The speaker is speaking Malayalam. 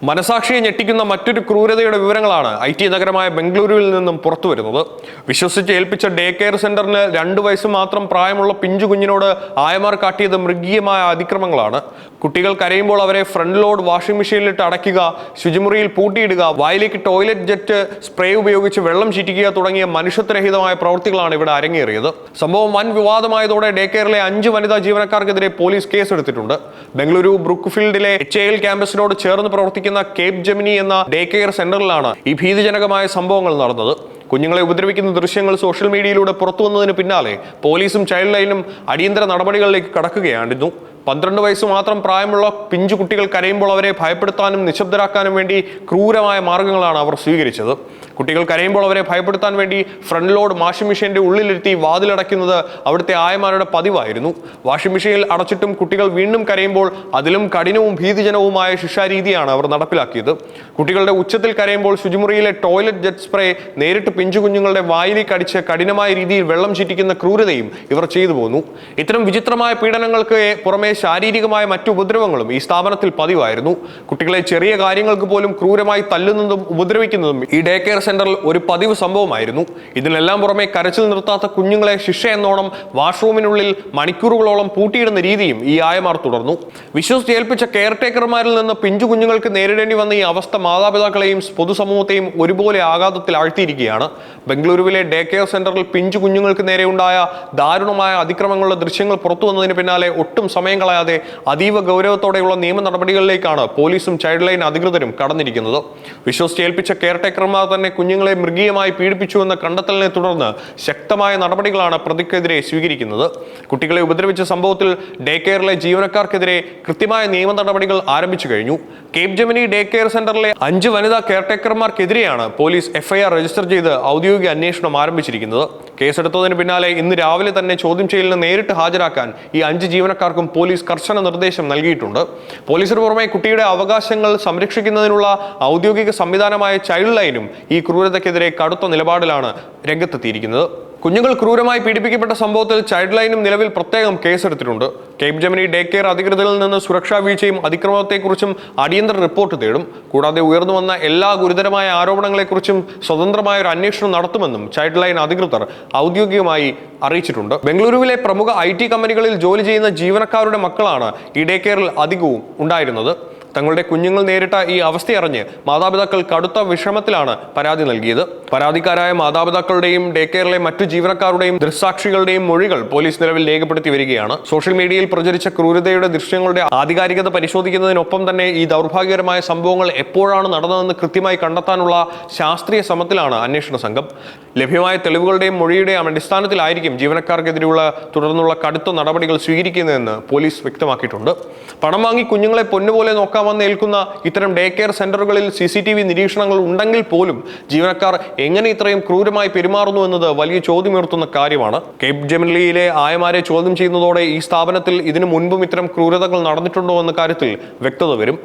മനസാക്ഷിയെ ഞെട്ടിക്കുന്ന മറ്റൊരു ക്രൂരതയുടെ വിവരങ്ങളാണ് IT നഗരമായ ബംഗളൂരുവിൽ നിന്നും പുറത്തുവരുന്നത്. വിശ്വസിച്ച് ഏൽപ്പിച്ച ഡേ കെയർ സെന്ററിന് 2 വയസ്സ് മാത്രം പ്രായമുള്ള പിഞ്ചു കുഞ്ഞിനോട് ആയമാർ കാട്ടിയത് മൃഗീയമായ അതിക്രമങ്ങളാണ്. കുട്ടികൾ കരയുമ്പോൾ അവരെ ഫ്രണ്ട് ലോഡ് വാഷിംഗ് മെഷീനിലിട്ട് അടയ്ക്കുക, ശുചിമുറിയിൽ പൂട്ടിയിടുക, വായിലേക്ക് ടോയ്ലറ്റ് ജെറ്റ് സ്പ്രേ ഉപയോഗിച്ച് വെള്ളം ചീറ്റിക്കുക തുടങ്ങിയ മനുഷ്യത്വരഹിതമായ പ്രവൃത്തികളാണ് ഇവിടെ അരങ്ങേറിയത്. സംഭവം വൻ വിവാദമായതോടെ ഡേ കെയറിലെ 5 വനിതാ ജീവനക്കാർക്കെതിരെ പോലീസ് കേസെടുത്തിട്ടുണ്ട്. ബംഗളൂരു ബ്രൂക്ക്ഫീൽഡിലെ HAL ക്യാമ്പസിനോട് ചേർന്ന് പ്രവർത്തിക്കുന്ന കേപ്പ് ജെമിനി എന്ന ഡേ കെയർ സെന്ററിലാണ് ഈ ഭീതിജനകമായ സംഭവങ്ങൾ നടന്നത്. കുഞ്ഞുങ്ങളെ ഉപദ്രവിക്കുന്ന ദൃശ്യങ്ങൾ സോഷ്യൽ മീഡിയയിലൂടെ പുറത്തു വന്നതിന് പിന്നാലെ പോലീസും ചൈൽഡ് ലൈനും അടിയന്തര നടപടികളിലേക്ക് കടക്കുകയായിരുന്നു. 12 വയസ്സ് മാത്രം പ്രായമുള്ള പിഞ്ചു കുട്ടികൾ കരയുമ്പോൾ അവരെ ഭയപ്പെടുത്താനും നിശബ്ദരാക്കാനും വേണ്ടി ക്രൂരമായ മാർഗങ്ങളാണ് അവർ സ്വീകരിച്ചത്. കുട്ടികൾ കരയുമ്പോൾ അവരെ ഭയപ്പെടുത്താൻ വേണ്ടി ഫ്രണ്ട് ലോഡ് വാഷിംഗ് മെഷീന്റെ ഉള്ളിലിരുത്തി വാതിലടയ്ക്കുന്നത് അവിടുത്തെ ആയമാരുടെ പതിവായിരുന്നു. വാഷിംഗ് മെഷീനിൽ അടച്ചിട്ടും കുട്ടികൾ വീണ്ടും കരയുമ്പോൾ അതിലും കഠിനവും ഭീതിജനവുമായ ശിക്ഷാരീതിയാണ് അവർ നടപ്പിലാക്കിയത്. കുട്ടികളുടെ ഉച്ചത്തിൽ കരയുമ്പോൾ ശുചിമുറിയിലെ ടോയ്ലറ്റ് ജെറ്റ് സ്പ്രേ നേരിട്ട് പിഞ്ചു കുഞ്ഞുങ്ങളുടെ വായിലേക്ക് അടിച്ച് കഠിനമായ രീതിയിൽ വെള്ളം ചീറ്റിക്കുന്ന ക്രൂരതയും ഇവർ ചെയ്തു പോന്നു. ഇത്തരം വിചിത്രമായ പീഡനങ്ങൾക്ക് പുറമെ ശാരീരികമായ മറ്റു ഉപദ്രവങ്ങളും ഈ സ്ഥാപനത്തിൽ പതിവായിരുന്നു. കുട്ടികളെ ചെറിയ കാര്യങ്ങൾക്ക് പോലും ക്രൂരമായി തല്ലുന്നതും ഉപദ്രവിക്കുന്നതും ഈ ഡേ കെയർ സെന്ററിൽ ഒരു പതിവ് സംഭവമായിരുന്നു. ഇതിനെല്ലാം പുറമെ കരച്ചിൽ നിർത്താത്ത കുഞ്ഞുങ്ങളെ ശിക്ഷ എന്നോണം വാഷ്റൂമിനുള്ളിൽ മണിക്കൂറുകളോളം പൂട്ടിയിടുന്ന രീതിയും ഈ ആയമാർ തുടർന്നു. വിശ്വസിച്ച് ഏൽപ്പിച്ച കെയർ ടേക്കർമാരിൽ നിന്ന് പിഞ്ചു കുഞ്ഞുങ്ങൾക്ക് നേരിടേണ്ടി വന്ന ഈ അവസ്ഥ മാതാപിതാക്കളെയും പൊതുസമൂഹത്തെയും ഒരുപോലെ ആഘാതത്തിൽ ആഴ്ത്തിയിരിക്കുകയാണ്. ബംഗളൂരുവിലെ ഡേ കെയർ സെന്ററിൽ പിഞ്ചു കുഞ്ഞുങ്ങൾക്ക് നേരെയുണ്ടായ ദാരുണമായ അതിക്രമങ്ങളുടെ ദൃശ്യങ്ങൾ പുറത്തു വന്നതിന് പിന്നാലെ ഒട്ടും സമയം കളയാതെ അതീവ ഗൗരവത്തോടെയുള്ള നിയമ നടപടികളിലേക്കാണ് പോലീസും ചൈൽഡ് ലൈൻ അധികൃതരും കടന്നിരിക്കുന്നത്. വിശ്വസിച്ച് ഏൽപ്പിച്ച കെയർ ടേക്കർമാർ തന്നെ കുഞ്ഞുങ്ങളെ മൃഗീയമായി പീഡിപ്പിച്ചുവെന്ന കണ്ടെത്തലിനെ തുടർന്ന് ശക്തമായ നടപടികളാണ് പ്രതിക്കെതിരെ സ്വീകരിക്കുന്നത്. കുട്ടികളെ ഉപദ്രവിച്ച സംഭവത്തിൽ ഡേ കെയറിലെ ജീവനക്കാർക്കെതിരെ കൃത്യമായ നിയമ നടപടികൾ ആരംഭിച്ചു കഴിഞ്ഞു. കേപ്പ് ജെമിനി ഡേ കെയർ സെന്ററിലെ 5 വനിതാ കെയർ ടേക്കർമാർക്കെതിരെയാണ് പോലീസ് FIR രജിസ്റ്റർ ചെയ്ത് ഔദ്യോഗിക അന്വേഷണം ആരംഭിച്ചിരിക്കുന്നത്. കേസെടുത്തതിന് പിന്നാലെ ഇന്ന് രാവിലെ തന്നെ ചോദ്യം ചെയ്യലിന് നേരിട്ട് ഹാജരാക്കാൻ ഈ 5 ജീവനക്കാർക്കും പോലീസ് കർശന നിർദ്ദേശം നൽകിയിട്ടുണ്ട്. പോലീസിന് പുറമെ കുട്ടിയുടെ അവകാശങ്ങൾ സംരക്ഷിക്കുന്നതിനുള്ള ഔദ്യോഗിക സംവിധാനമായ ചൈൽഡ് ലൈനും ഈ ക്രൂരതയ്ക്കെതിരെ കടുത്ത നിലപാടിലാണ് രംഗത്തെത്തിയിരിക്കുന്നത്. കുഞ്ഞുങ്ങൾ ക്രൂരമായി പീഡിപ്പിക്കപ്പെട്ട സംഭവത്തിൽ ചൈൽഡ് ലൈനും നിലവിൽ പ്രത്യേകം കേസെടുത്തിട്ടുണ്ട്. കേപ്പ് ജെമിനി ഡേ കെയർ അധികൃതരിൽ നിന്ന് സുരക്ഷാ വീഴ്ചയും അതിക്രമത്തെക്കുറിച്ചും അടിയന്തര റിപ്പോർട്ട് തേടും. കൂടാതെ ഉയർന്നു വന്ന എല്ലാ ഗുരുതരമായ ആരോപണങ്ങളെക്കുറിച്ചും സ്വതന്ത്രമായ ഒരു അന്വേഷണം നടത്തുമെന്നും ചൈൽഡ് ലൈൻ അധികൃതർ ഔദ്യോഗികമായി അറിയിച്ചിട്ടുണ്ട്. ബംഗളൂരുവിലെ പ്രമുഖ IT കമ്പനികളിൽ ജോലി ചെയ്യുന്ന ജീവനക്കാരുടെ മക്കളാണ് ഈ ഡേ കെയറിൽ അധികവും ഉണ്ടായിരുന്നത്. തങ്ങളുടെ കുഞ്ഞുങ്ങൾ നേരിട്ട ഈ അവസ്ഥയറിഞ്ഞ് മാതാപിതാക്കൾ കടുത്ത വിഷമത്തിലാണ് പരാതി നൽകിയത്. പരാതിക്കാരായ മാതാപിതാക്കളുടെയും ഡേ കെയറിലെ മറ്റു ജീവനക്കാരുടെയും ദൃക്സാക്ഷികളുടെയും മൊഴികൾ പോലീസ് നിലവിൽ രേഖപ്പെടുത്തി വരികയാണ്. സോഷ്യൽ മീഡിയയിൽ പ്രചരിച്ച ക്രൂരതയുടെ ദൃശ്യങ്ങളുടെ ആധികാരികത പരിശോധിക്കുന്നതിനൊപ്പം തന്നെ ഈ ദൗർഭാഗ്യകരമായ സംഭവങ്ങൾ എപ്പോഴാണ് നടന്നതെന്ന് കൃത്യമായി കണ്ടെത്താനുള്ള ശാസ്ത്രീയ ശ്രമത്തിലാണ് അന്വേഷണ സംഘം. ലഭ്യമായ തെളിവുകളുടെയും മൊഴിയുടെയും അടിസ്ഥാനത്തിലായിരിക്കും ജീവനക്കാർക്കെതിരെയുള്ള തുടർന്നുള്ള കടുത്ത നടപടികൾ സ്വീകരിക്കുന്നതെന്ന് പോലീസ് വ്യക്തമാക്കിയിട്ടുണ്ട്. പണം വാങ്ങി കുഞ്ഞുങ്ങളെ പൊന്നുപോലെ നോക്കാമെന്ന് ഏൽക്കുന്ന ഇത്തരം ഡേ കെയർ സെന്ററുകളിൽ CCTV നിരീക്ഷണങ്ങൾ ഉണ്ടെങ്കിൽ പോലും ജീവനക്കാർ എങ്ങനെ ഇത്രയും ക്രൂരമായി പെരുമാറുന്നു എന്നത് വലിയ ചോദ്യമുയർത്തുന്ന കാര്യമാണ്. കേപ്പ് ജെമിനിയിലെ ആയമാരെ ചോദ്യം ചെയ്യുന്നതോടെ ഈ സ്ഥാപനത്തിൽ ഇതിനു മുൻപും ഇത്തരം ക്രൂരതകൾ നടന്നിട്ടുണ്ടോ എന്ന കാര്യത്തിൽ വ്യക്തത വരും.